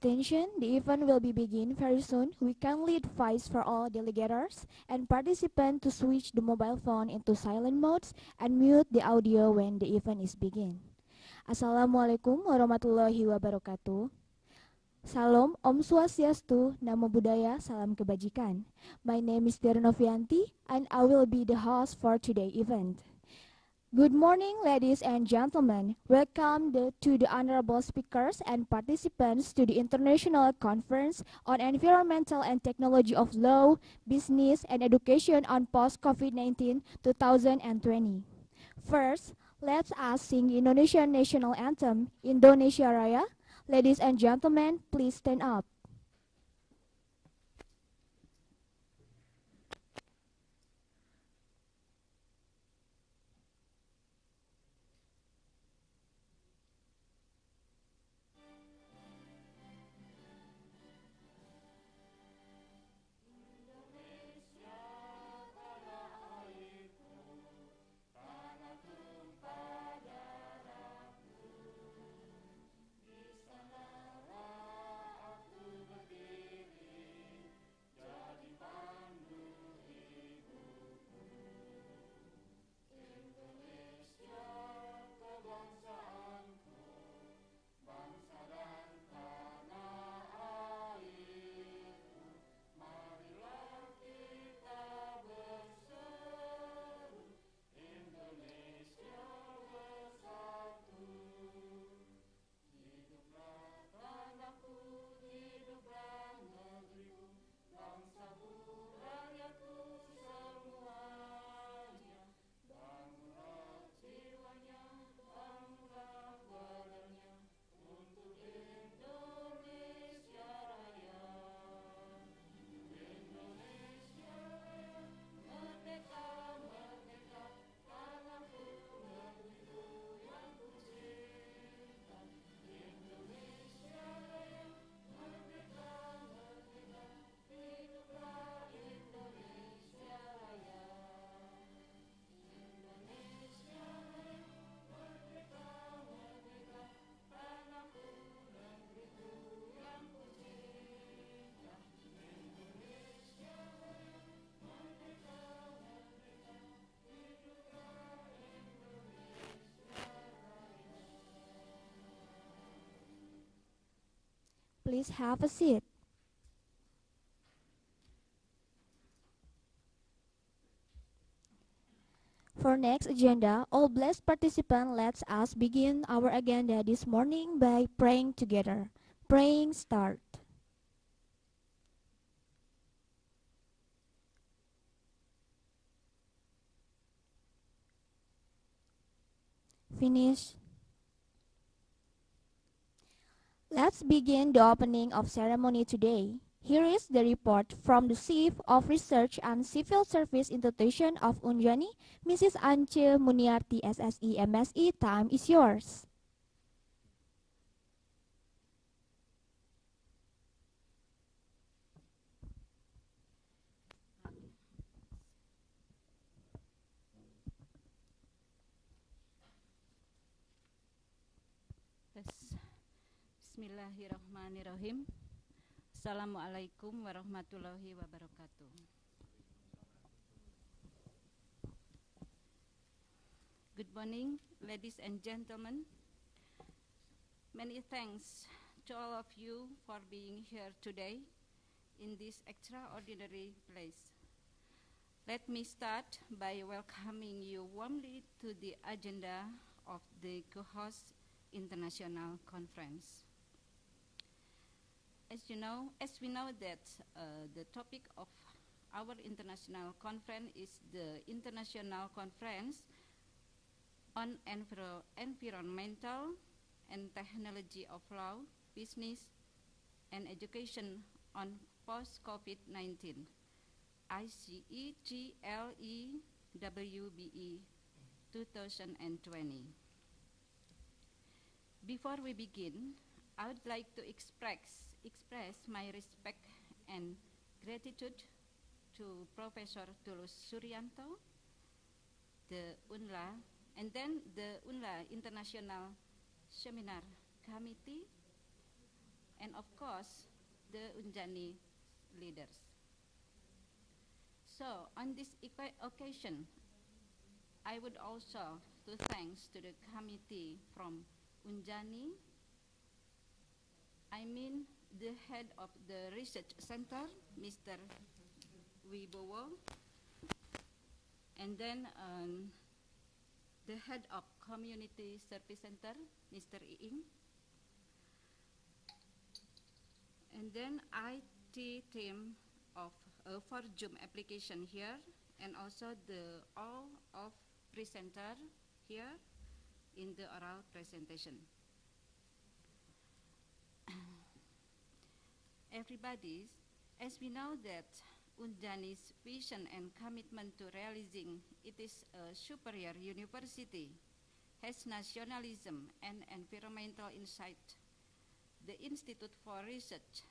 Attention, the event will be begin very soon. We kindly advise for all delegators and participants to switch the mobile phone into silent modes and mute the audio when the event is begin. Assalamualaikum warahmatullahi wabarakatuh. Salam, Om Swastiastu, Namo Buddhaya, Salam Kebajikan. My name is Dernovianti and I will be the host for today's event. Good morning, ladies and gentlemen. Welcome to the honorable speakers and participants to the International Conference on Environmental and Technology of Law, Business and Education on Post-COVID-19 2020. First, let us sing Indonesian National Anthem, Indonesia Raya. Ladies and gentlemen, please stand up. Please have a seat. For next agenda, all blessed participants, let us begin our agenda this morning by praying together. Praying start. Finish. Let's begin the opening of ceremony today. Here is the report from the Chief of Research and Civil Service Institution of Unjani, Mrs. Ance Muniarti, SSI, MSI. Time is yours. Bismillahirrahmanirrahim. Assalamualaikum warahmatullahi wabarakatuh. Good morning, ladies and gentlemen. Many thanks to all of you for being here today in this extraordinary place. Let me start by welcoming you warmly to the agenda of the COHOS International Conference. As we know that the topic of our international conference is the International Conference on Environmental and Technology of Law, Business and Education on Post-COVID-19, ICEGLEWBE 2020. Before we begin, I would like to express my respect and gratitude to Professor Tulus Suryanto, the UNLA, and then the UNLA International Seminar Committee, and of course, the Unjani leaders. So, on this occasion, I would also to thanks to the committee from Unjani. I mean the head of the research center, Mr. Wibowo, and then the head of community service center, Mr. Iing, and then IT team of for Zoom application here, and also the all of presenter here in the oral presentation. Everybody, as we know that Unjani's vision and commitment to realizing it is a superior university has nationalism and environmental insight. The Institute for Research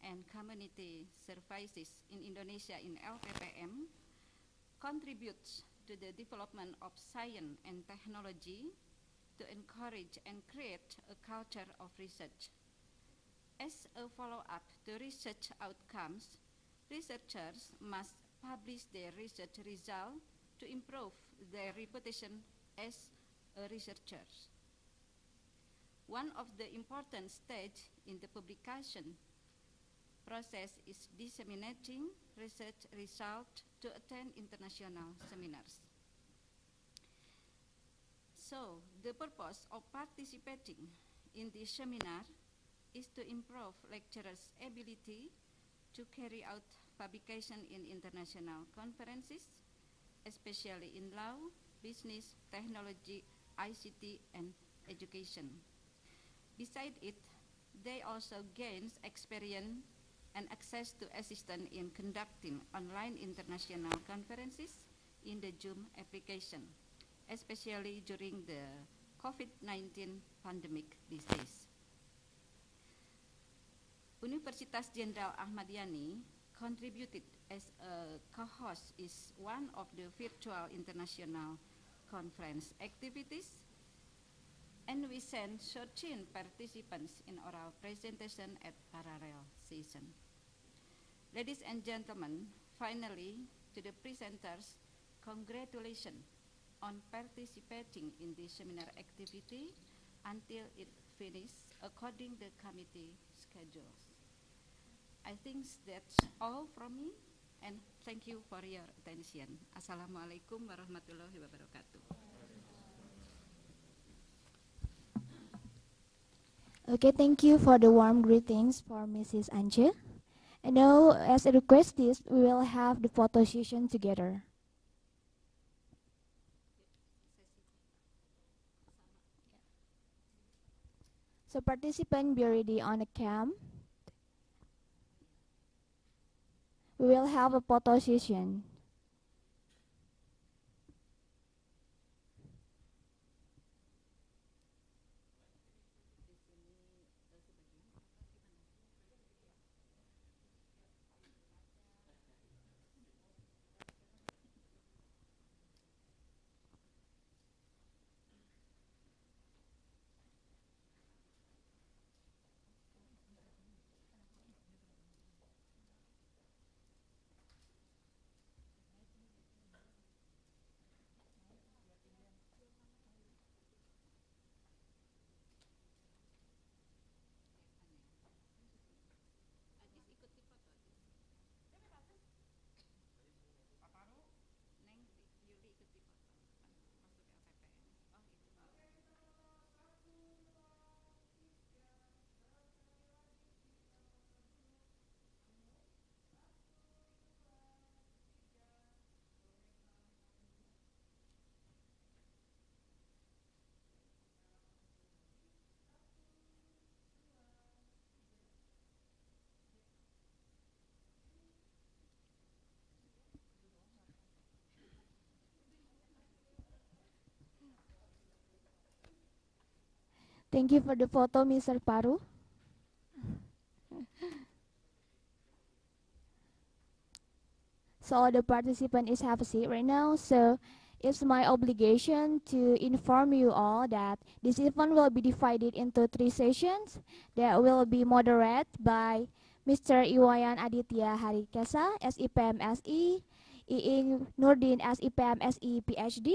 and Community Services in Indonesia in LPPM contributes to the development of science and technology to encourage and create a culture of research. As a follow-up to research outcomes, researchers must publish their research results to improve their reputation as a researcher. One of the important stages in the publication process is disseminating research results to attend international seminars. So, the purpose of participating in this seminar is to improve lecturers' ability to carry out publication in international conferences, especially in law, business, technology, ICT, and education. Besides it, they also gain experience and access to assistance in conducting online international conferences in the Zoom application, especially during the COVID-19 pandemic these days. Universitas Jenderal Ahmad Yani contributed as a co-host is one of the virtual international conference activities, and we sent 13 participants in oral presentation at parallel session. Ladies and gentlemen, finally, to the presenters, congratulations on participating in this seminar activity until it finished according to the committee schedules. I think that's all from me, and thank you for your attention. Assalamualaikum warahmatullahi wabarakatuh. Okay, thank you for the warm greetings for Mrs. Anje. And now, as a request is, we will have the photo session together. So participants, be ready on the cam. We will have a photo session. Thank you for the photo, Mr. Paru. So all the participants is have a seat right now. So It's my obligation to inform you all that this event will be divided into 3 sessions that will be moderated by Mr. Iwayan Aditya Harikesa, SIPM SE, Iing Nurdin, SIPM SE PhD,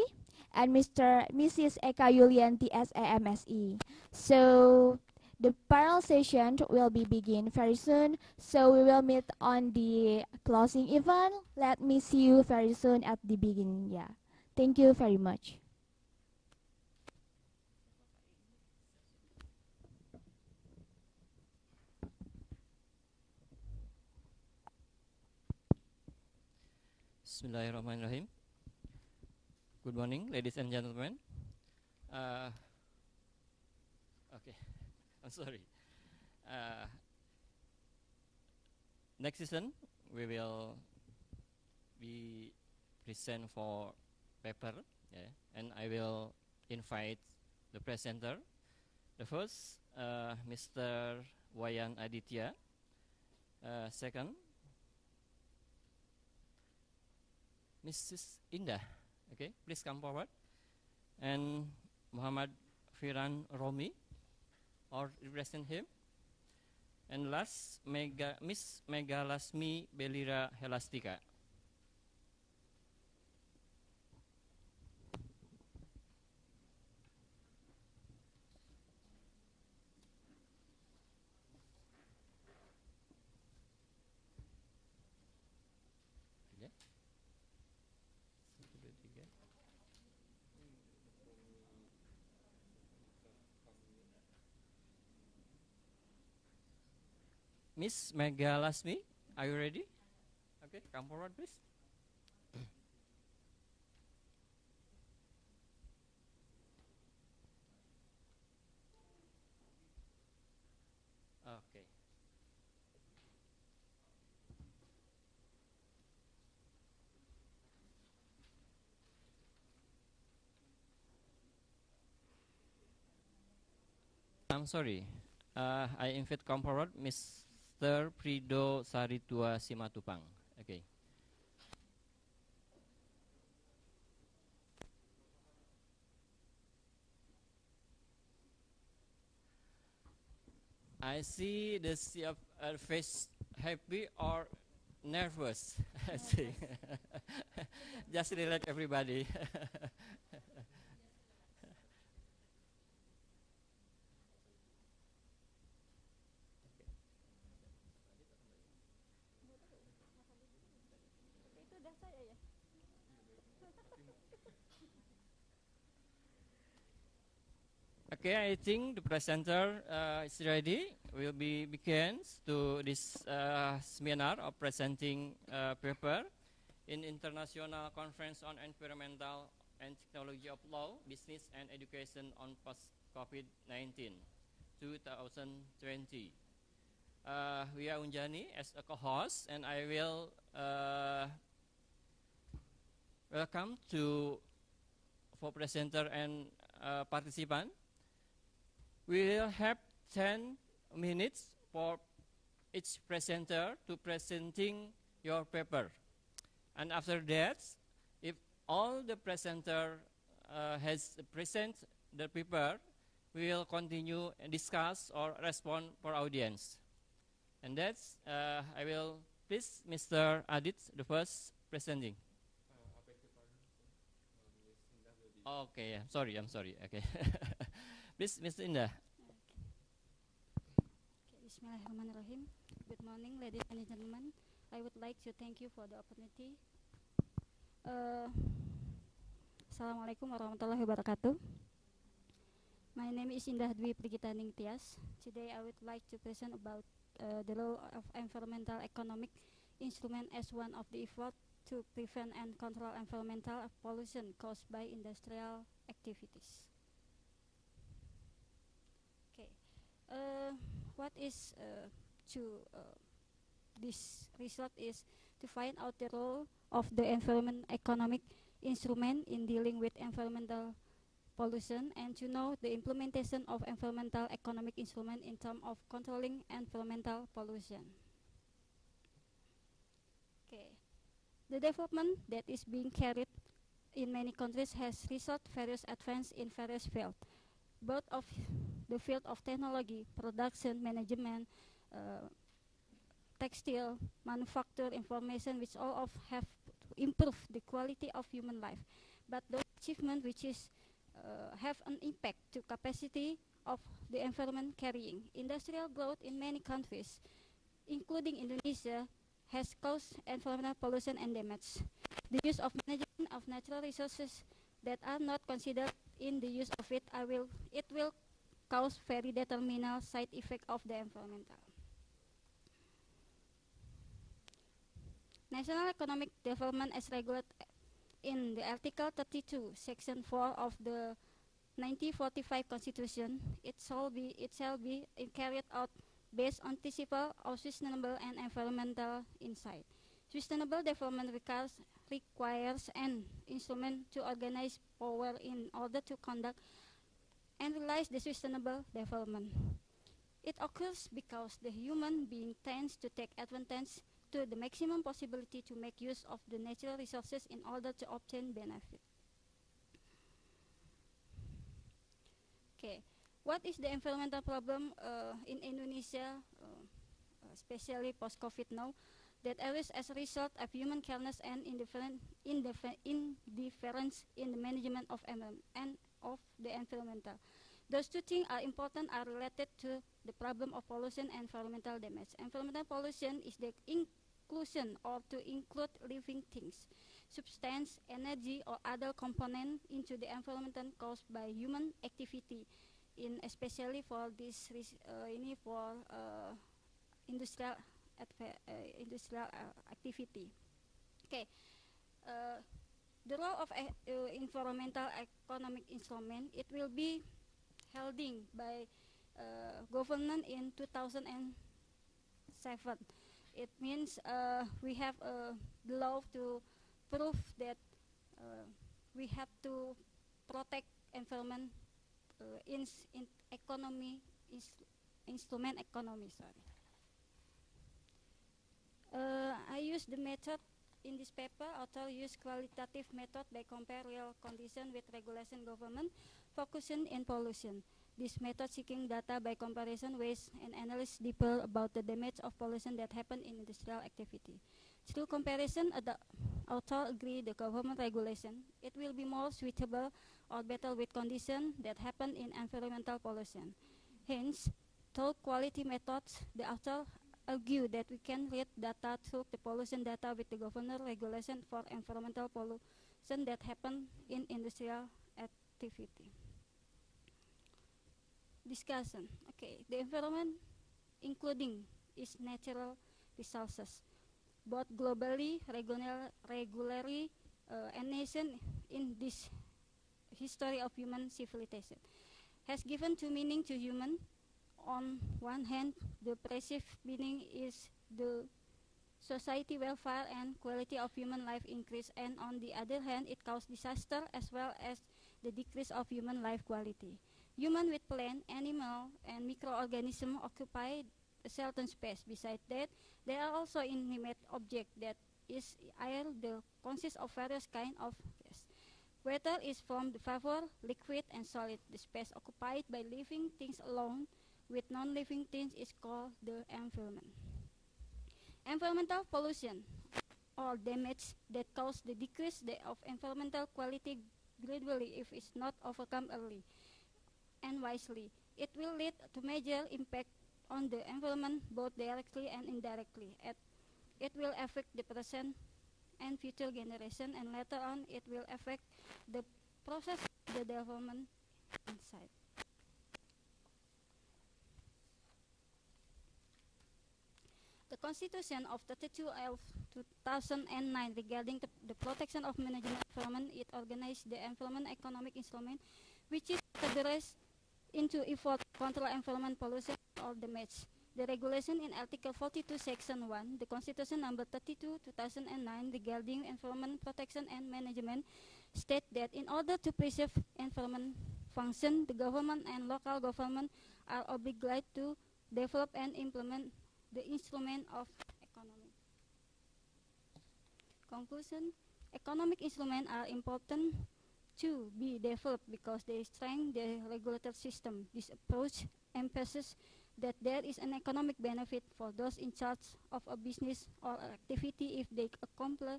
and Mrs. Eka Yulianti, SAMSE. So the parallel session will be begin very soon. So we will meet on the closing event. Let me see you very soon at the beginning. Yeah. Thank you very much. Bismillahirrahmanirrahim. Good morning, ladies and gentlemen. Okay, I'm sorry. Next session, we will be present for paper, yeah, and I will invite the presenter. The first, Mr. Wayan Aditya. Second, Mrs. Indah. Okay, please come forward. And Muhammad Firan Romi, or represent him. And last, Miss Megalasmi Belira Helastika. Miss Megalasmi, are you ready? Okay, come forward, please. Okay. I'm sorry. I invite come forward, Mr. Prido Saritua Simatupang. Okay. I see the face happy or nervous. I see. Just relax, everybody. Okay, I think the presenter is ready. Will be begins to this seminar of presenting paper in International Conference on Environmental and Technology of Law, Business and Education on Post-COVID-19, 2020. We are Unjani as a co-host, and I will welcome to for presenter and participant. We will have 10 minutes for each presenter to presenting your paper. And after that, if all the presenter has present the paper, we will continue and discuss or respond for audience. And that's, I will please Mr. Adit, the first presenting. Okay, I'm sorry, okay. Please, Mr. Indah. Okay, Bismillahirrahmanirrahim. Good morning, ladies and gentlemen. I would like to thank you for the opportunity. Assalamualaikum warahmatullahi wabarakatuh. My name is Indah Dwi Prigitaning Tias. Today I would like to present about the role of environmental economic instrument as one of the effort to prevent and control environmental pollution caused by industrial activities. What is this result is to find out the role of the environment economic instrument in dealing with environmental pollution, and to know the implementation of environmental economic instrument in terms of controlling environmental pollution. Okay, the development that is being carried in many countries has resulted various advances in various fields, both of the field of technology, production, management, textile, manufacture, information, which all of have improved the quality of human life. But those achievements which is have an impact to capacity of the environment carrying. Industrial growth in many countries, including Indonesia, has caused environmental pollution and damage. The use of management of natural resources that are not considered in the use of it, it will cause very detrimental side effect of the environmental. National economic development as regulated in the Article 32, Section 4 of the 1945 Constitution, it shall be carried out based on principle of sustainable and environmental insight. Sustainable development requires an instrument to organize power in order to conduct and realize the sustainable development. It occurs because the human being tends to take advantage to the maximum possibility to make use of the natural resources in order to obtain benefit. Okay, what is the environmental problem in Indonesia, especially post-COVID now, that arises as a result of human carelessness and indifference in the management of the environmental. Those two things are important, are related to the problem of pollution and environmental damage. Environmental pollution is the inclusion or to include living things, substance, energy, or other component into the environment caused by human activity, especially for this industrial activity. Okay, the role of environmental economic instrument, it will be held by government in 2007. It means we have the law to prove that we have to protect environment in economy, instrument economy. Sorry. I use the method in this paper. Author use qualitative method by compare real condition with regulation government, focusing in pollution. This method seeking data by comparison ways and analyze deeper about the damage of pollution that happen in industrial activity. Through comparison, the author agree the government regulation, it will be more suitable or better with conditions that happen in environmental pollution. Hence, through quality methods, the author argue that we can read data through the pollution data with the government regulation for environmental pollution that happen in industrial activity. Discussion. Okay, the environment including its natural resources, both globally, regularly, and nation in this history of human civilization, has given two meaning to human. On one hand, the perceived meaning is the society welfare and quality of human life increase, and on the other hand, it causes disaster as well as the decrease of human life quality. Human with plant, animal, and microorganisms occupy a certain space. Besides that, there are also inanimate objects that is air that consists of various kinds of gas. Water is from the vapor, liquid, and solid. The space occupied by living things alone with non-living things is called the environment. Environmental pollution or damage that cause the decrease of environmental quality gradually if it's not overcome early and wisely. It will lead to major impact on the environment both directly and indirectly. It will affect the present and future generation, and later on it will affect the process of the development inside. The Constitution of 32 of 2009 regarding the protection of management environment, it organized the environment economic instrument, which is categorized into effort to control environment pollution or damage. The regulation in Article 42, Section 1, the Constitution number 32, 2009 regarding environment protection and management state that in order to preserve environment function, the government and local government are obliged to develop and implement the instrument of economy. Conclusion, Economic instruments are important to be developed because they strengthen the regulator system. This approach emphasizes that there is an economic benefit for those in charge of a business or activity if they comply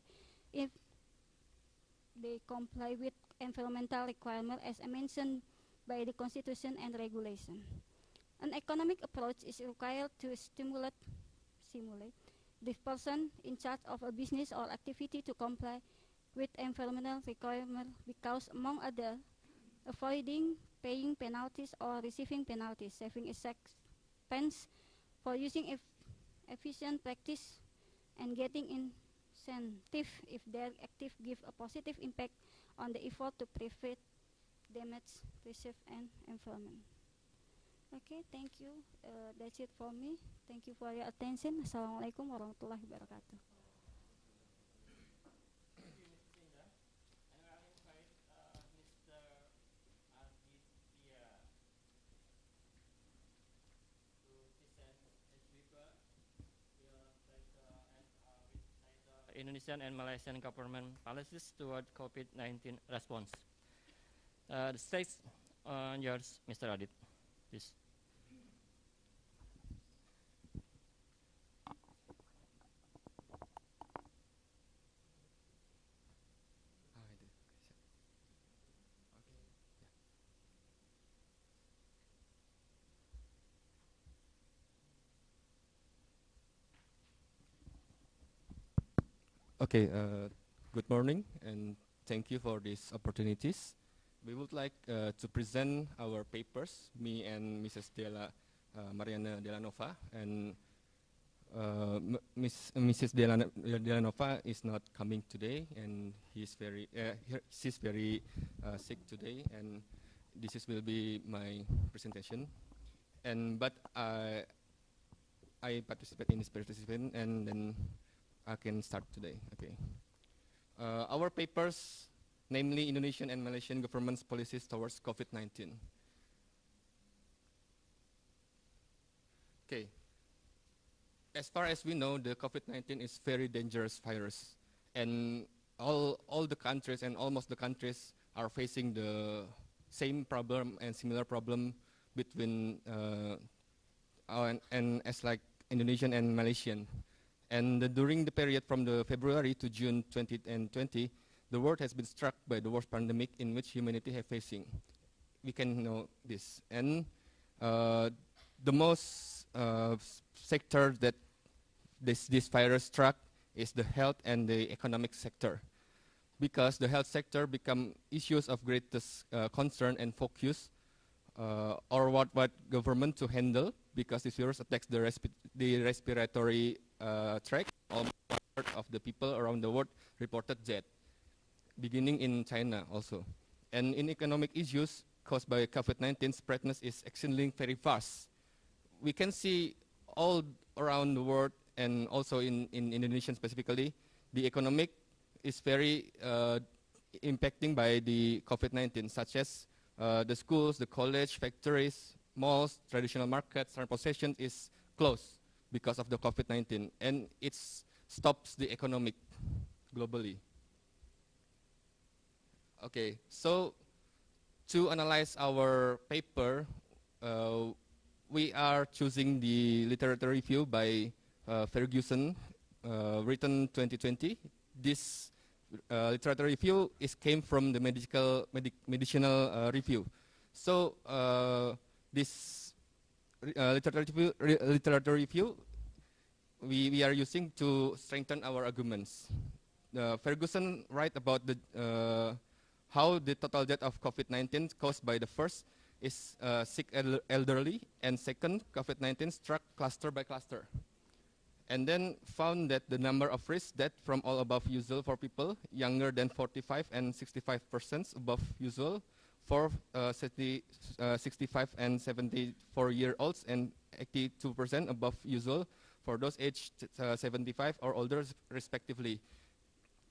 with environmental requirements as mentioned by the Constitution and regulation. An economic approach is required to simulate the person in charge of a business or activity to comply with environmental requirements because, among other, avoiding paying penalties or receiving penalties, saving expense for using efficient practice, and getting incentive if their active give a positive impact on the effort to prevent damage, preserve, and environment. Okay, thank you. That's it for me. Thank you for your attention. Assalamualaikum warahmatullahi wabarakatuh. Indonesian and Malaysian government policies toward COVID-19 response. The stage on yours, Mr. Adit, please. Okay, good morning and thank you for these opportunities. We would like to present our papers, me and Mrs. Mariana Delanova, and Mrs. Delanova is not coming today, and she's very sick today, and this will be my presentation. But I participate in this presentation, and then I can start today. Okay. Our papers, namely Indonesian and Malaysian government's policies towards COVID-19. Okay. As far as we know, the COVID-19 is very dangerous virus, and all the countries and almost the countries are facing the same problem and similar problem between and as like Indonesian and Malaysian. And during the period from the February to June 2020, the world has been struck by the worst pandemic in which humanity has facing. We can know this. And the most sector that this virus struck is the health and the economic sector, because the health sector become issues of greatest concern and focus, or what government to handle, because this virus attacks the respiratory tract. Almost one-third of the people around the world reported death, beginning in China also. And in economic issues caused by COVID-19, spreadness is exceedingly very fast. We can see all around the world, and also in Indonesia specifically, the economic is very impacting by the COVID-19, such as the schools, the college, factories, malls, traditional markets, transportation is closed because of the COVID-19, and it stops the economic globally. Okay, so to analyze our paper, we are choosing the literature review by Ferguson, written 2020. This literature review came from the medicinal review. So this literature review we are using to strengthen our arguments. Ferguson write about the how the total death of COVID-19 caused by the first is sick elderly, and second, COVID-19 struck cluster by cluster. And then found that the number of risk death from all above usual for people younger than 45 and 65% above usual for 65 and 74-year-olds, and 82% above usual for those aged 75 or older respectively.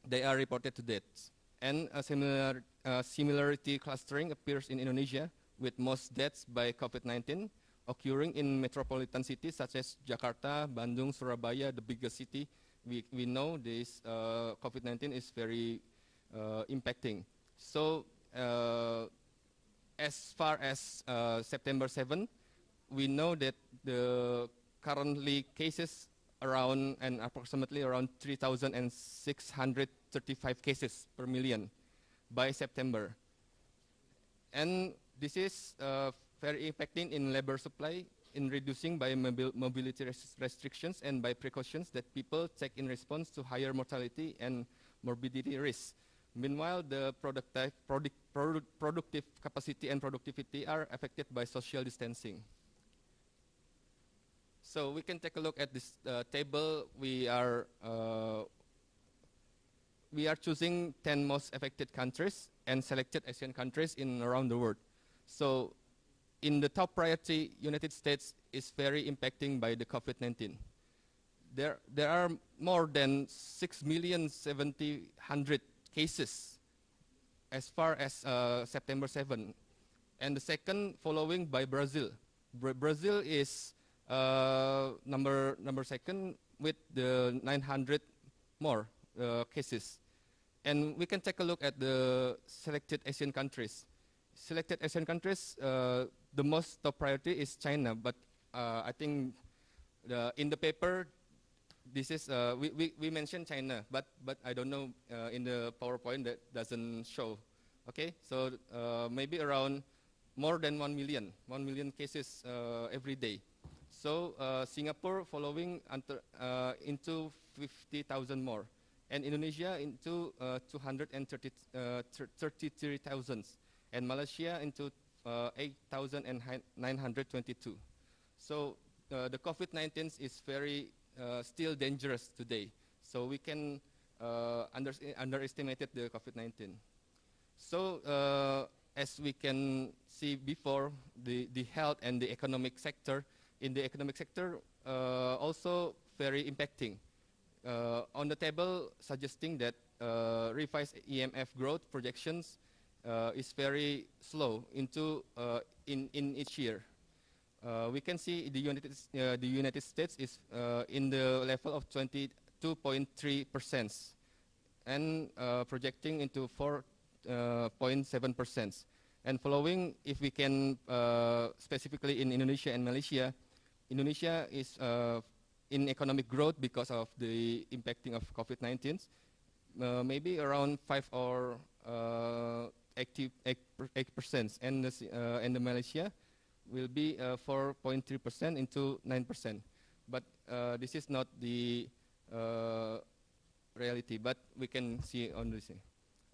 They are reported to deaths. And a similarity clustering appears in Indonesia, with most deaths by COVID-19 occurring in metropolitan cities such as Jakarta, Bandung, Surabaya, the biggest city. We know this COVID-19 is very impacting. So as far as September 7, we know that the currently cases around and approximately around 3,635 cases per million by September. And this is very impacting in labor supply, in reducing by mobility restrictions and by precautions that people take in response to higher mortality and morbidity risks. Meanwhile, the productive capacity and productivity are affected by social distancing. So we can take a look at this table. We are choosing 10 most affected countries and selected Asian countries in around the world. So in the top priority, United States is very impacting by the COVID-19. There are more than 6,700,000 cases as far as September 7. And the second following by Brazil. Brazil is number second with the 900 more cases. And we can take a look at the selected Asian countries. Selected Asian countries, the most top priority is China, but I think in the paper, this is we mentioned China, but I don't know in the PowerPoint that doesn't show. Okay, so maybe around more than 1 million cases every day. So Singapore following into 50,000 more, and Indonesia into 233,000, and Malaysia into 8,922. So the COVID-19 is very still dangerous today. So we can underestimate the COVID-19. So as we can see before, the health and the economic sector, in the economic sector also very impacting. On the table suggesting that revised IMF growth projections is very slow into in each year. We can see the United States is in the level of 22.3% and projecting into 4.7%. And following, if we can specifically in Indonesia and Malaysia, Indonesia is in economic growth because of the impacting of COVID-19, maybe around 5 or 8%, and the Malaysia will be 4.3% into 9%. But this is not the reality, but we can see on this.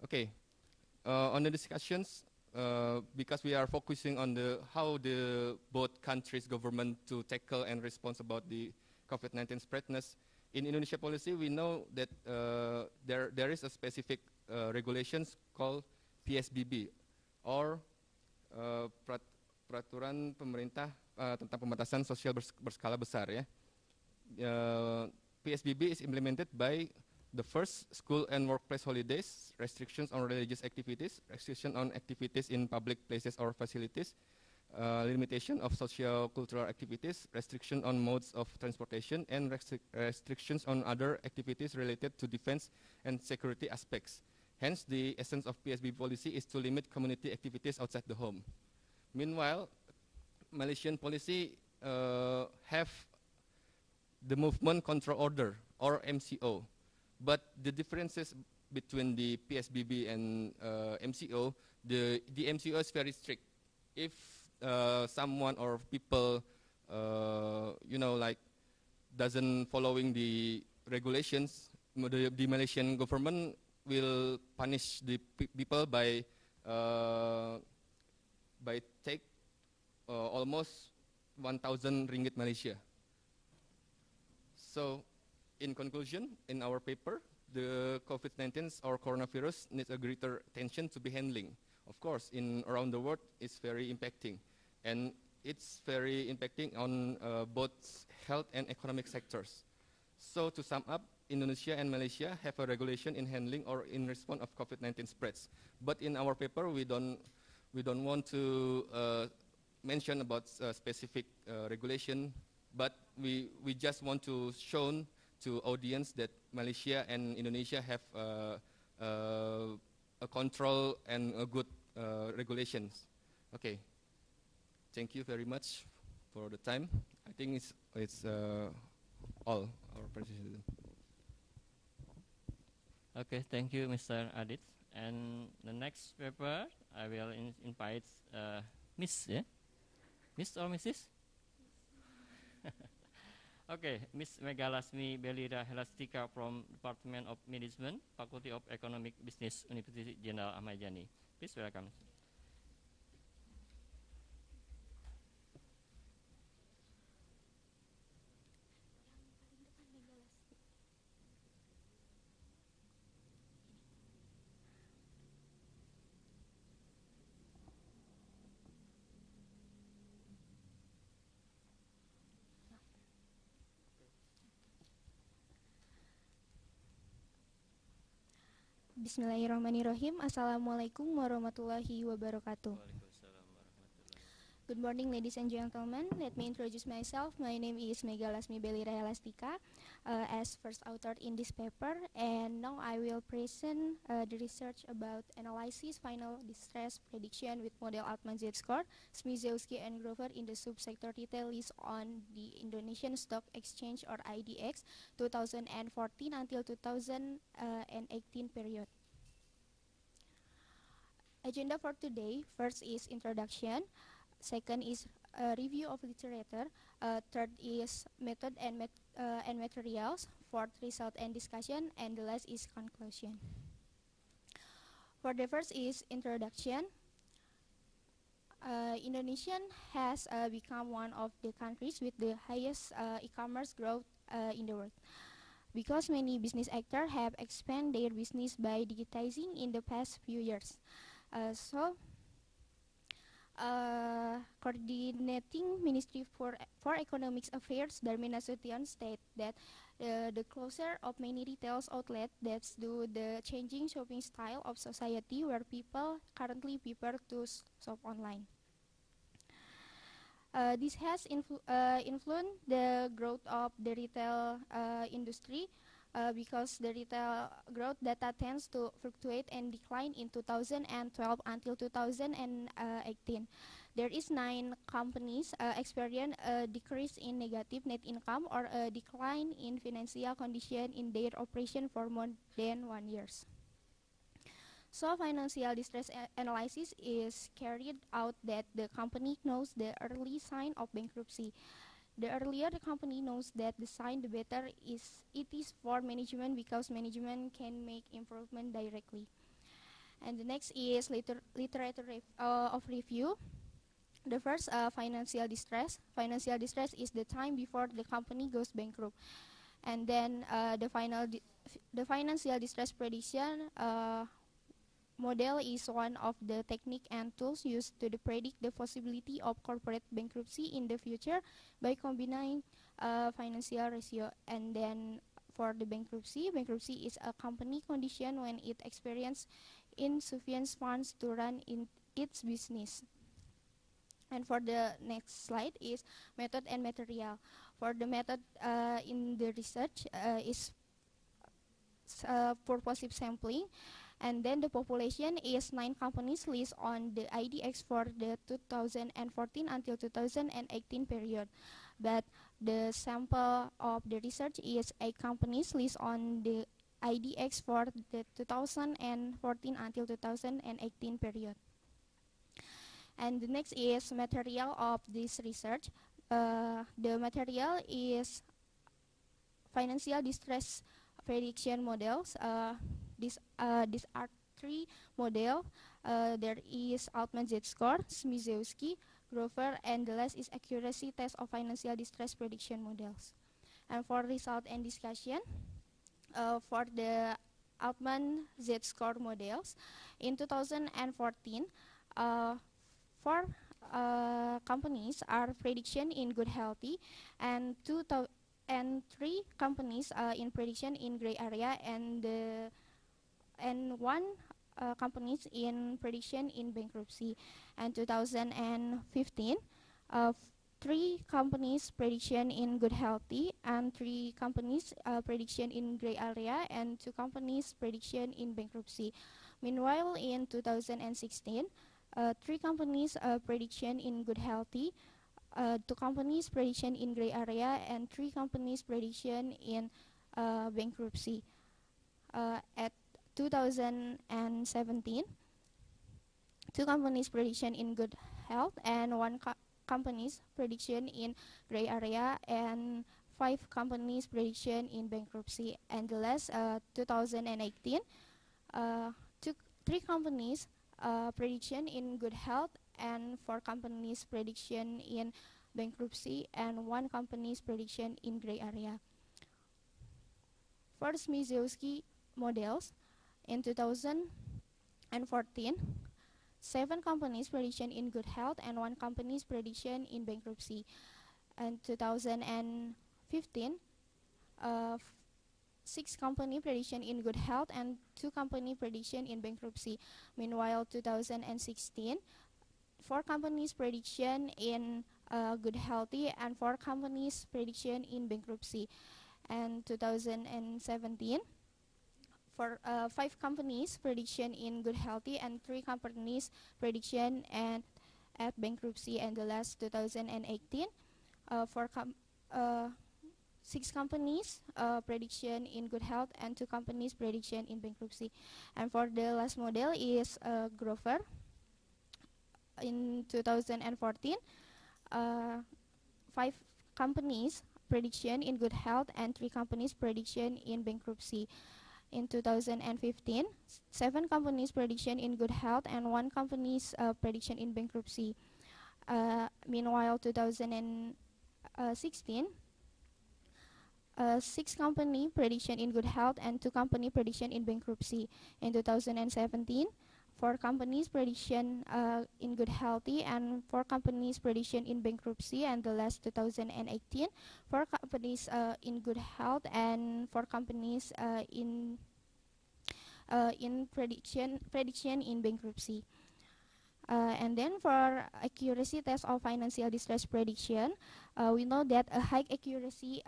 Okay, on the discussions, because we are focusing on how the both countries' government to tackle and respond about the COVID-19 spreadness. In Indonesia policy, we know that there is a specific regulations called PSBB, or Peraturan Pemerintah tentang Pembatasan Sosial Berskala Besar. Ya. PSBB is implemented by the first, school and workplace holidays, restrictions on religious activities, restriction on activities in public places or facilities, limitation of socio-cultural activities, restriction on modes of transportation, and restrictions on other activities related to defense and security aspects. Hence, the essence of PSBB policy is to limit community activities outside the home. Meanwhile, Malaysian policy have the Movement Control Order, or MCO. But the differences between the PSBB and MCO, the MCO is very strict. If someone or people, like doesn't following the regulations, the Malaysian government will punish the people by take almost 1,000 ringgit Malaysia. So, in conclusion, in our paper, the COVID-19 or coronavirus needs a greater attention to be handling. Of course, around the world, it's very impacting, and it's very impacting on both health and economic sectors. So, to sum up, Indonesia and Malaysia have a regulation in handling or in response of COVID-19 spreads. But in our paper, we don't want to mention about specific regulation, but we just want to show to audience that Malaysia and Indonesia have a control and a good regulations. Okay. Thank you very much for the time. I think it's all our presentation. Okay, thank you, Mr. Adit. And the next paper, I will invite Miss, yeah? Miss or Mrs.? Okay, Miss Megalasmi Belira Helastika from Department of Management, Faculty of Economic Business, University Jenderal Ahmad Yani. Please welcome. Bismillahirrahmanirrahim. Assalamualaikum warahmatullahi wabarakatuh. Good morning, ladies and gentlemen. Let me introduce myself. My name is Megalasmi Belira Helastika, as first author in this paper, and now I will present the research about analysis final distress prediction with model Altman Z-score, Smizewski and Grover in the subsector retail list on the Indonesian Stock Exchange or IDX 2014 until 2018 period. Agenda for today: first is introduction, second is review of literature, third is method and materials, fourth result and discussion, and the last is conclusion. For the first is introduction. Indonesia has become one of the countries with the highest e-commerce growth in the world, because many business actors have expanded their business by digitizing in the past few years. Coordinating Ministry for Economic Affairs, Darmin Nasution, state that the closure of many retail outlets that's due the changing shopping style of society, where people currently prefer to shop online. This has influenced the growth of the retail industry, because the retail growth data tends to fluctuate and decline in 2012 until 2018. There is 9 companies experience a decrease in negative net income or a decline in financial condition in their operation for more than 1 year. So financial distress analysis is carried out that the company knows the early sign of bankruptcy. The earlier the company knows that the sign, the better it is for management, because management can make improvement directly. And the next is literature of review. The first, financial distress. Financial distress is the time before the company goes bankrupt. And then the financial distress prediction model is one of the technique and tools used to predict the possibility of corporate bankruptcy in the future by combining financial ratio. And then for the bankruptcy is a company condition when it experiences insufficient funds to run in its business. And for the next slide is method and material. For the method in the research is purposive sampling. And then the population is 9 companies listed on the IDX for the 2014 until 2018 period. But the sample of the research is 8 companies listed on the IDX for the 2014 until 2018 period. And the next is material of this research. The material is financial distress prediction models. These are 3 models. There is Altman Z-score, Smizewski, Grover, and the last is accuracy test of financial distress prediction models. And for result and discussion, for the Altman Z-score models, in 2014, 4 companies are prediction in good healthy, and 3 companies in prediction in gray area, and 1 companies in prediction in bankruptcy. And 2015, 3 companies prediction in good healthy, and 3 companies prediction in gray area, and 2 companies prediction in bankruptcy. Meanwhile, in 2016, three companies prediction in good healthy, two companies prediction in gray area, and three companies prediction in bankruptcy. At 2017, two companies prediction in good health and one company's prediction in gray area and 5 companies prediction in bankruptcy. And the last 2018, three companies prediction in good health and 4 companies prediction in bankruptcy and 1 company's prediction in gray area. For Smizewski models in 2014, 7 companies prediction in good health and 1 company's prediction in bankruptcy. And 2015, 6 company prediction in good health and 2 company prediction in bankruptcy. Meanwhile, 2016, 4 companies prediction in good healthy and 4 companies prediction in bankruptcy. And 2017, for 5 companies prediction in good healthy and 3 companies prediction and at bankruptcy. And the last 2018, 6 companies prediction in good health and 2 companies prediction in bankruptcy. And for the last model is Grover. In 2014, 5 companies prediction in good health and 3 companies prediction in bankruptcy. In 2015, 7 companies prediction in good health and 1 company's prediction in bankruptcy. Meanwhile, 2016, 6 company prediction in good health and 2 company prediction in bankruptcy. In 2017, 4 companies prediction in good healthy and 4 companies prediction in bankruptcy. And the last 2018, 4 companies in good health and 4 companies in prediction in bankruptcy. And then for accuracy test of financial distress prediction, we know that a high accuracy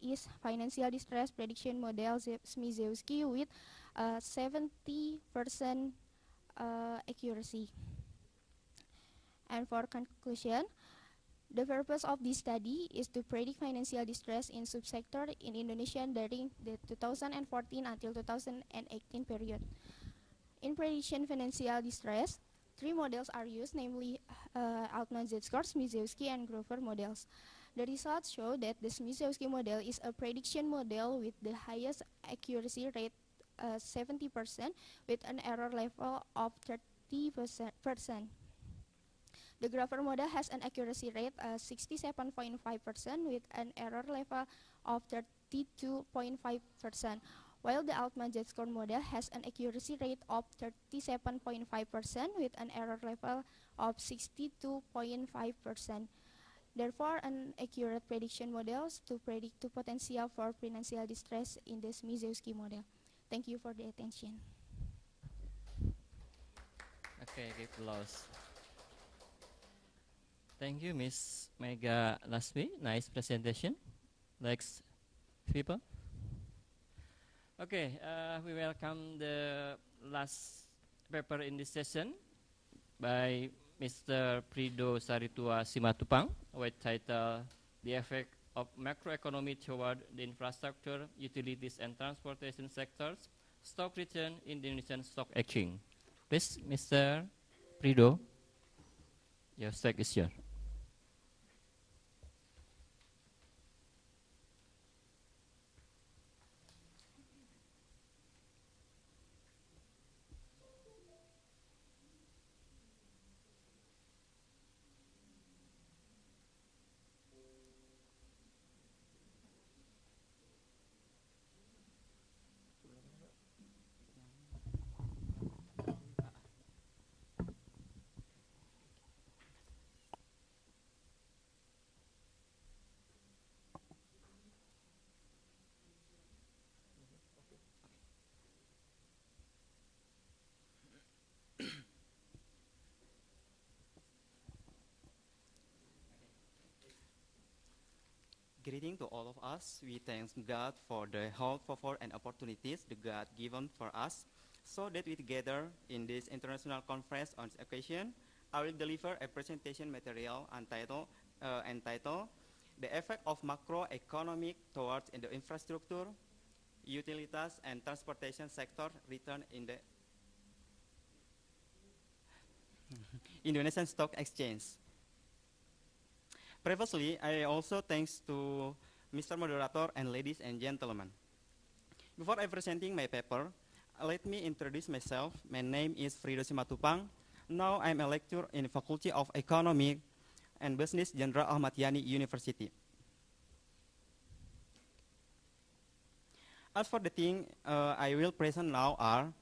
is financial distress prediction model Smizewski with 70% accuracy. And for conclusion, the purpose of this study is to predict financial distress in subsector in Indonesia during the 2014 until 2018 period. In prediction financial distress, 3 models are used, namely Altman Z-score, Smizewski, and Grover models. The results show that the Smizewski model is a prediction model with the highest accuracy rate, 70%, with an error level of 30%. The Grover model has an accuracy rate 67.5% with an error level of 32.5%, while the Altman Z-score model has an accuracy rate of 37.5% with an error level of 62.5%. Therefore, an accurate prediction models to predict the potential for financial distress in the Smizewski model. Thank you for the attention. Okay, give applause. Thank you, Ms. Mega Lasmi. Nice presentation. Next people. Okay, we welcome the last paper in this session by Mr. Prido Saritua Simatupang with title The Effect of Macroeconomy Toward the Infrastructure, Utilities and Transportation Sectors, Stock Return in the Indonesian Stock Exchange. Please, Mr. Prido, your stage is yours. Greeting to all of us. We thank God for the health, for and opportunities that God given for us. So that we together in this international conference on this occasion, I will deliver a presentation material entitled The Effect of Macroeconomic Towards in the Infrastructure, Utilities and Transportation Sector Return in the Indonesian Stock Exchange. Previously, I also thanks to Mr. Moderator and ladies and gentlemen. Before I presenting my paper, let me introduce myself. My name is Frido Simatupang. Now I'm a lecturer in the Faculty of Economy and Business Jenderal Ahmad Yani University. As for the thing I will present now are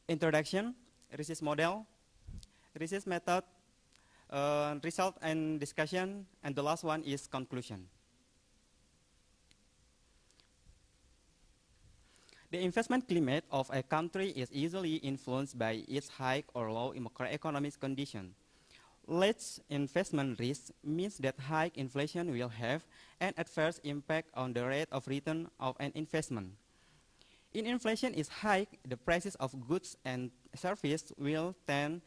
introduction, research model, research method, result and discussion, and the last one is conclusion. The investment climate of a country is easily influenced by its high or low macroeconomic condition. Less investment risk means that high inflation will have an adverse impact on the rate of return of an investment. If inflation is high, the prices of goods and services will tend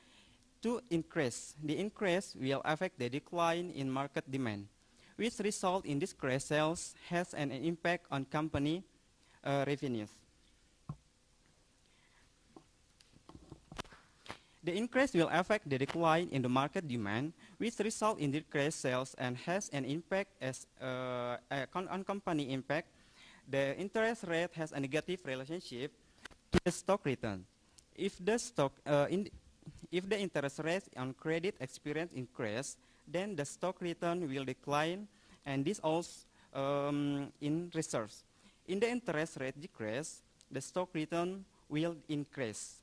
to increase. The increase will affect the decline in market demand, which result in decreased sales has an impact on company revenues. The increase will affect the decline in the market demand, which result in decreased sales and has an impact on company impact. The interest rate has a negative relationship to the stock return. If the interest rate on credit experience increase, then the stock return will decline, and this also in reserves. In the interest rate decrease, the stock return will increase.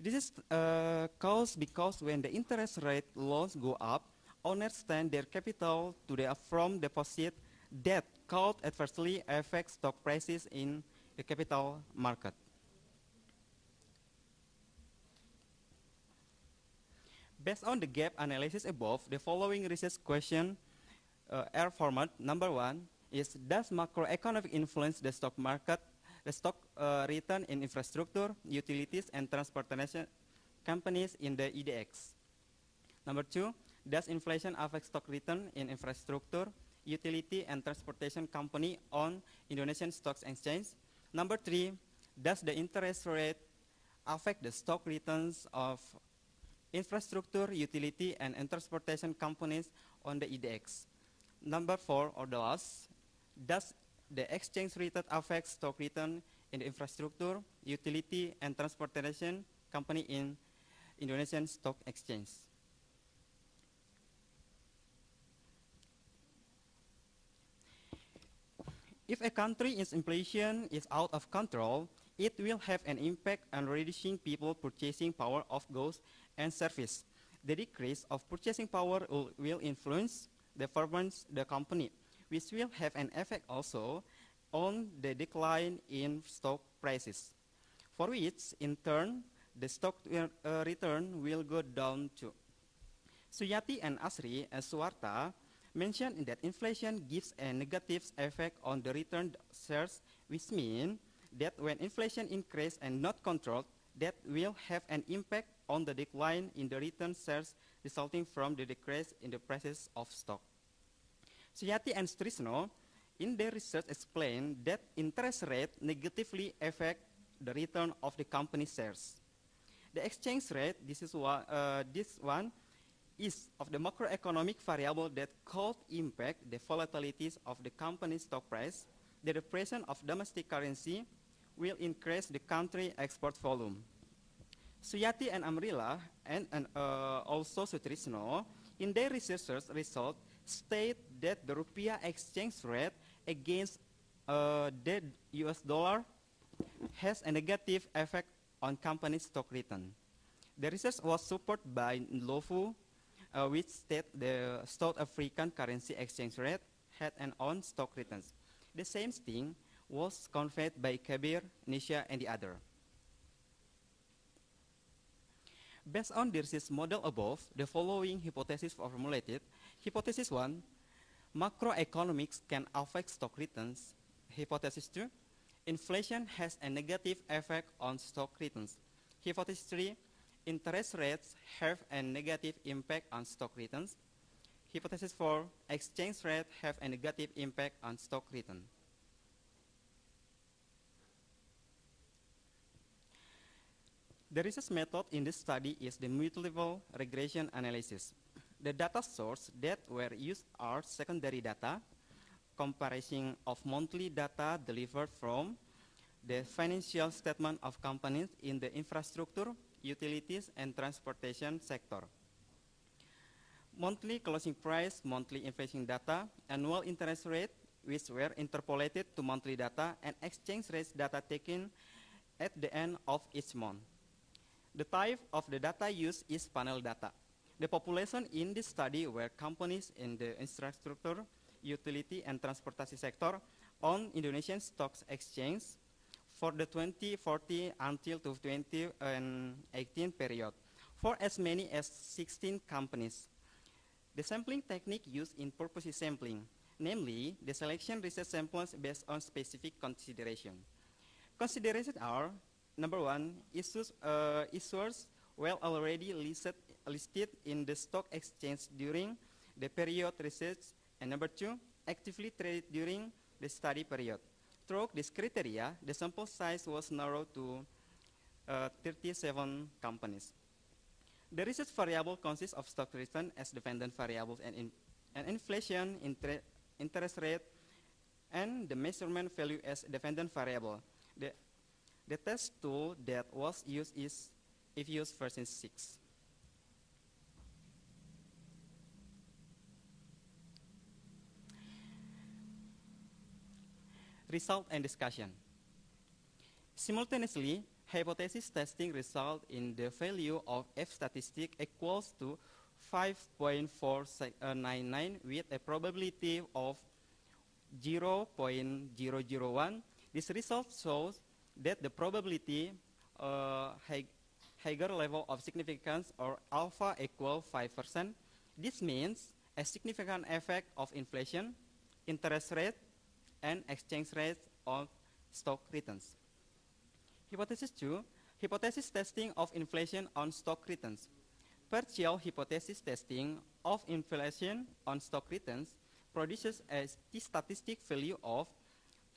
This is caused because when the interest rate loans go up, owners tend their capital to the from deposit that could adversely affect stock prices in the capital market. Based on the gap analysis above, the following research question are format. Number 1 is, does macroeconomic influence the stock market, the stock return in infrastructure, utilities, and transportation companies in the IDX? Number 2, does inflation affect stock return in infrastructure, utility, and transportation company on Indonesian Stock Exchange? Number 3, does the interest rate affect the stock returns of infrastructure, utility, and transportation companies on the IDX? Number 4, or the last, does the exchange rate affect stock return in the infrastructure, utility, and transportation company in Indonesian Stock Exchange? If a country's inflation is out of control, it will have an impact on reducing people purchasing power of goods and service. The decrease of purchasing power will influence the performance of the company, which will have an effect also on the decline in stock prices, for which, in turn, the stock return will go down too. Suyati and Asri Suwarta mentioned that inflation gives a negative effect on the returned shares, which means that when inflation increases and not controlled, that will have an impact on the decline in the return shares resulting from the decrease in the prices of stock. Suyati and Strisno in their research explained that interest rate negatively affect the return of the company shares. The exchange rate, this one is of the macroeconomic variable that could impact the volatilities of the company's stock price. The depreciation of domestic currency will increase the country export volume. Suyati and Amrila and also Sutrisno in their research result state that the rupiah exchange rate against the US dollar has a negative effect on company stock return. The research was supported by Ndlovu, which state the South African currency exchange rate had an on stock returns. The same thing was conveyed by Kabir, Nisha, and the other. Based on the research model above, the following hypotheses were formulated. Hypothesis 1, macroeconomics can affect stock returns. Hypothesis 2, Inflation has a negative effect on stock returns. Hypothesis 3, interest rates have a negative impact on stock returns. Hypothesis 4, exchange rate have a negative impact on stock return. The research method in this study is the multilevel regression analysis. The data sources that were used are secondary data, comparison of monthly data delivered from the financial statement of companies in the infrastructure, utilities, and transportation sector. Monthly closing price, monthly inflation data, annual interest rate, which were interpolated to monthly data, and exchange rates data taken at the end of each month. The type of the data used is panel data. The population in this study were companies in the infrastructure, utility, and transportation sector on Indonesian Stock Exchange for the 2014 until 2018 period, for as many as 16 companies. The sampling technique used in purpose sampling, namely the selection research samples based on specific consideration. Considerations are, number one, issuers well already listed in the stock exchange during the period research, and number two, actively traded during the study period. Through this criteria, the sample size was narrowed to 37 companies. The research variable consists of stock return as dependent variables and inflation, interest rate, and the measurement value as dependent variable. The test tool that was used is EViews version 6. Result and discussion. Simultaneously, hypothesis testing result in the value of F statistic equals to 5.499 with a probability of 0.001. This result shows that the probability higher level of significance or alpha equal 5%. This means a significant effect of inflation, interest rate, and exchange rate on stock returns. Hypothesis 2, hypothesis testing of inflation on stock returns. Partial hypothesis testing of inflation on stock returns produces a statistic value of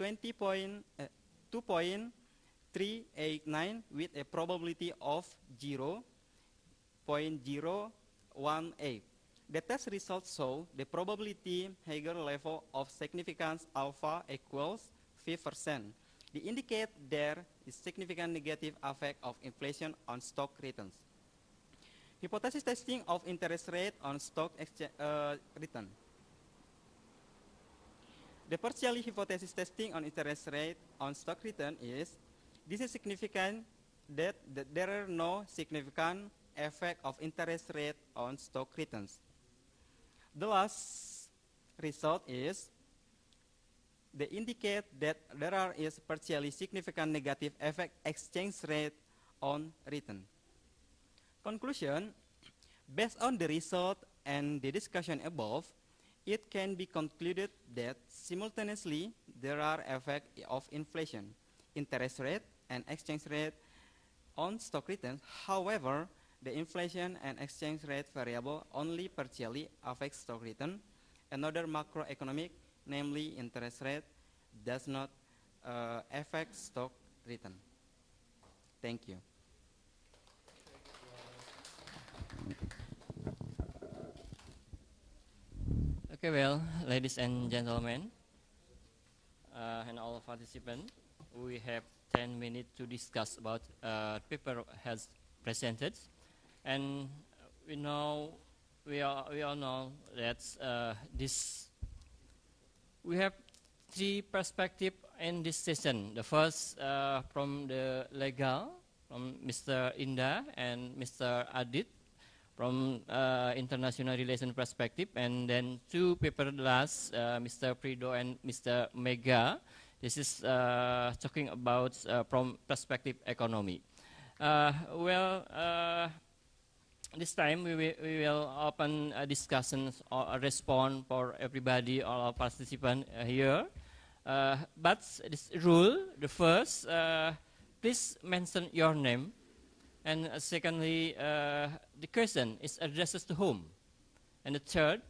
2.389 with a probability of 0.018. The test results show the probability higher level of significance alpha equals 5%. They indicate there is significant negative effect of inflation on stock returns. Hypothesis testing of interest rate on stock return. The partial hypothesis testing on interest rate on stock return is, this is significant that there are no significant effect of interest rate on stock returns. The last result is, they indicate that there is partially significant negative effect exchange rate on return. Conclusion, based on the result and the discussion above, it can be concluded that simultaneously there are effects of inflation, interest rate, and exchange rate on stock returns. However, the inflation and exchange rate variable only partially affect stock return. Another macroeconomic, namely interest rate, does not affect stock return. Thank you. Okay, well, ladies and gentlemen, and all participants, we have 10 minutes to discuss about paper has presented, and we all know that we have three perspectives in this session. The first from the legal, from Mr. Indah and Mr. Adit, from international relation perspective, and then two paper last, Mr. Prido and Mr. Mega. This is talking about from perspective economy. This time we will open discussions or a response for everybody, all our participants here. But this rule, the first, please mention your name. And secondly, the question is addressed to whom? And the third,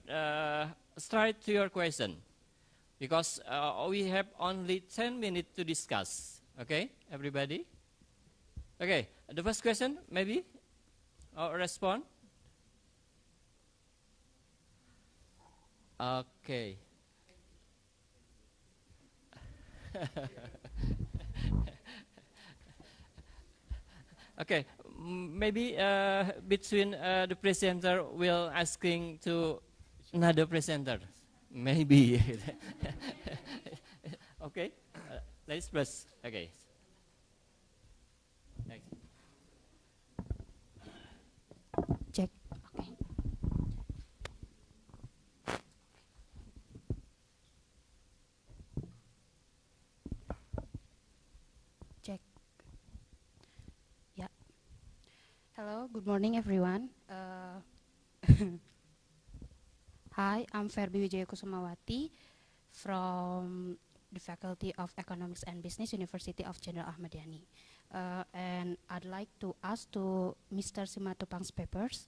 straight to your question. Because we have only 10 minutes to discuss. Okay, everybody? Okay, the first question, maybe? Or respond? Okay. Okay, maybe between the presenter will asking to another presenter. Maybe. Okay, ladies first. Okay. Next. Check. Okay. Check. Yeah. Hello. Good morning, everyone. Hi, I'm Ferbi Wijayakusumawati from the Faculty of Economics and Business, University of Jenderal Ahmad Yani. And I'd like to ask to Mr. Simatupang's papers,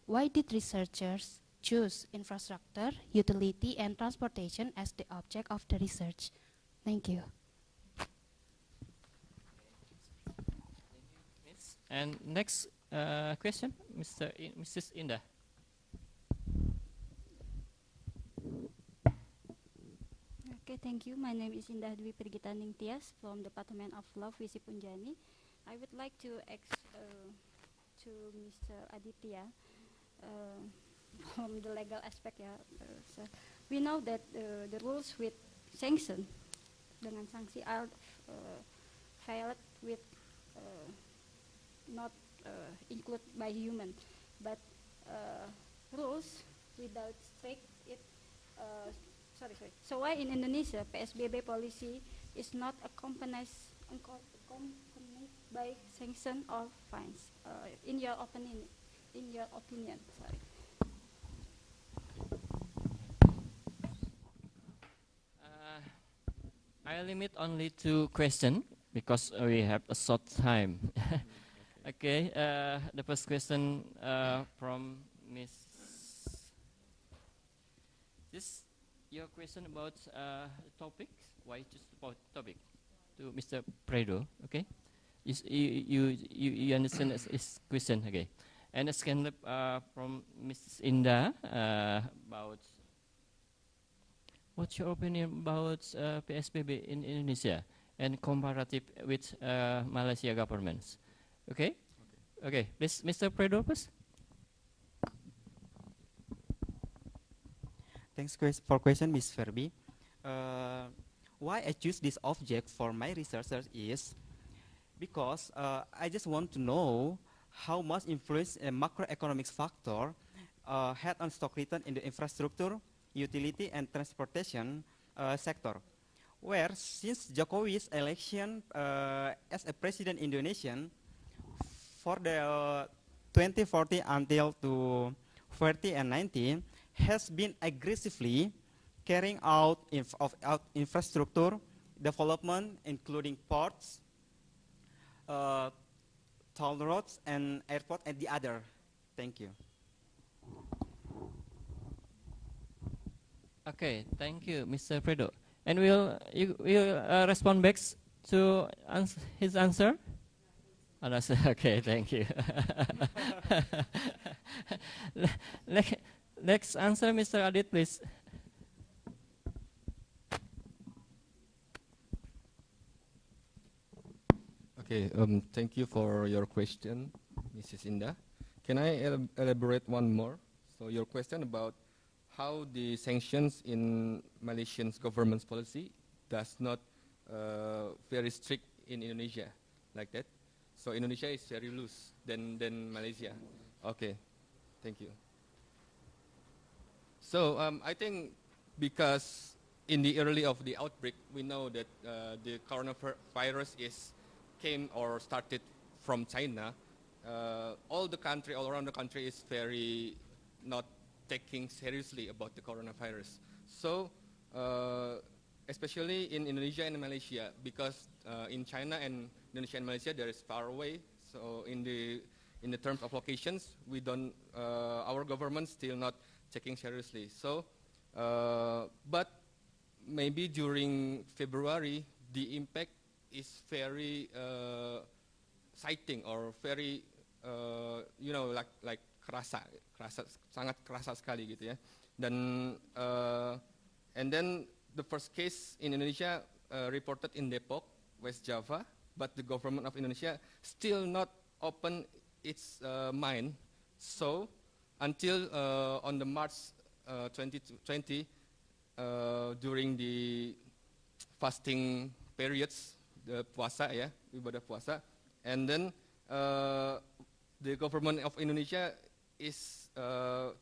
why did researchers choose infrastructure, utility, and transportation as the object of the research? Thank you. And next question, Mrs. Indah. Okay, thank you. My name is Indah Dwi Pergitaning Tias from Department of Law, Visip Unjani. I would like to ask to Mr. Aditya from the legal aspect. So we know that the rules with sanction dengan sanksi are violate with not included by human, but rules without strict it. Sorry. So why in Indonesia PSBB policy is not accompanied by sanction or fines? In your opinion, sorry. I limit only 2 questions because we have a short time. Okay, the first question from Miss. This your question about topic. Why choose about topic? To Mr. Predo. Okay, you understand his question. Okay, and the second from Mrs. Indah about. What's your opinion about PSBB in Indonesia and comparative with Malaysia governments? Okay? Okay. Please, Mr. Predo, please. Thanks for question, Ms. Ferbi. Why I choose this object for my researchers is because I just want to know how much influence a macroeconomics factor had on stock return in the infrastructure, utility, and transportation sector. Where since Jokowi's election as a president Indonesian for the 2040 until to 40 and 19 has been aggressively carrying out infrastructure development, including ports, toll roads, and airport, and the other. Thank you. Okay, thank you, Mr. Predo. And will respond back to his answer? Okay, thank you. Next answer, Mr. Adit, please. Okay, thank you for your question, Mrs. Indah. Can I elaborate one more? So your question about how the sanctions in Malaysian's government's policy does not very strict in Indonesia, like that. So Indonesia is very loose than Malaysia. Okay, thank you. So I think because in the early of the outbreak, we know that the coronavirus came or started from China. All around the country is very not taking seriously about the coronavirus. So, especially in Indonesia and Malaysia, because in China and Indonesia and Malaysia there is far away. So in the terms of locations, we don't, our government still not taking seriously. So, but maybe during February, the impact is very exciting or very, you know, like sangat kerasa sekali gitu ya. Dan and then the first case in Indonesia reported in Depok, West Java, but the government of Indonesia still not open its mind. So until on the March 2020, during the fasting periods, the puasa ya, ibadah puasa, and then the government of Indonesia is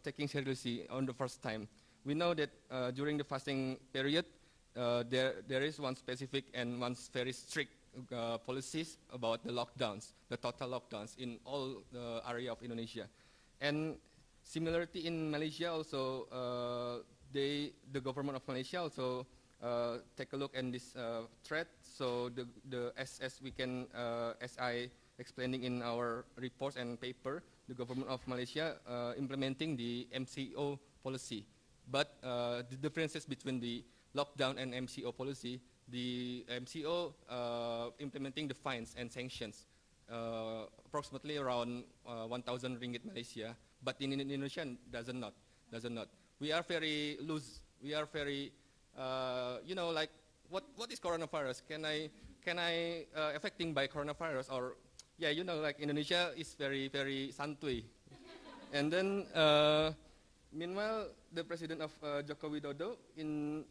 taking seriously on the first time. We know that during the fasting period, there is one specific and one very strict policies about the lockdowns, the total lockdowns in all the area of Indonesia. And similarity in Malaysia also, the government of Malaysia also take a look at this threat. So as we can, as I explaining in our reports and paper, the government of Malaysia implementing the MCO policy. But the differences between the lockdown and MCO policy, the MCO implementing the fines and sanctions, approximately around 1,000 ringgit Malaysia, but in Indonesia does not. We are very loose. We are very, you know, like what is coronavirus? Can I affecting by coronavirus? Or yeah, you know, like Indonesia is very santuy. And then meanwhile, the president of Joko Widodo in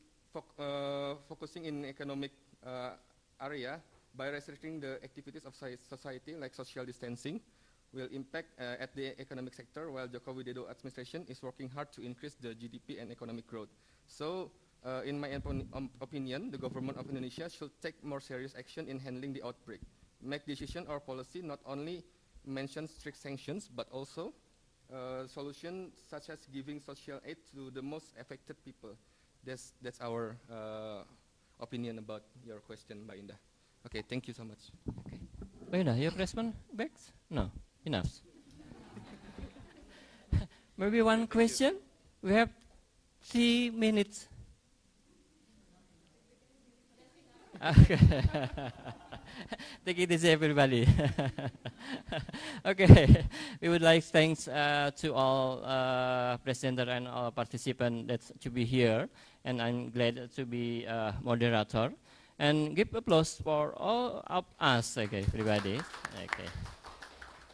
focusing in economic area by restricting the activities of society like social distancing will impact at the economic sector, while Joko Widodo administration is working hard to increase the GDP and economic growth. So in my opinion, the government of Indonesia should take more serious action in handling the outbreak, make decision or policy not only mention strict sanctions, but also solutions such as giving social aid to the most affected people. That's our opinion about your question, Mbak Indah. Okay, thank you so much. Okay. Mbak Indah, your response back? No, enough. Maybe one question. We have 3 minutes. Okay. Take it easy, everybody. Okay, we would like thanks to all presenter and all participants that to be here, and I'm glad to be moderator. And give applause for all of us, okay, everybody. Okay.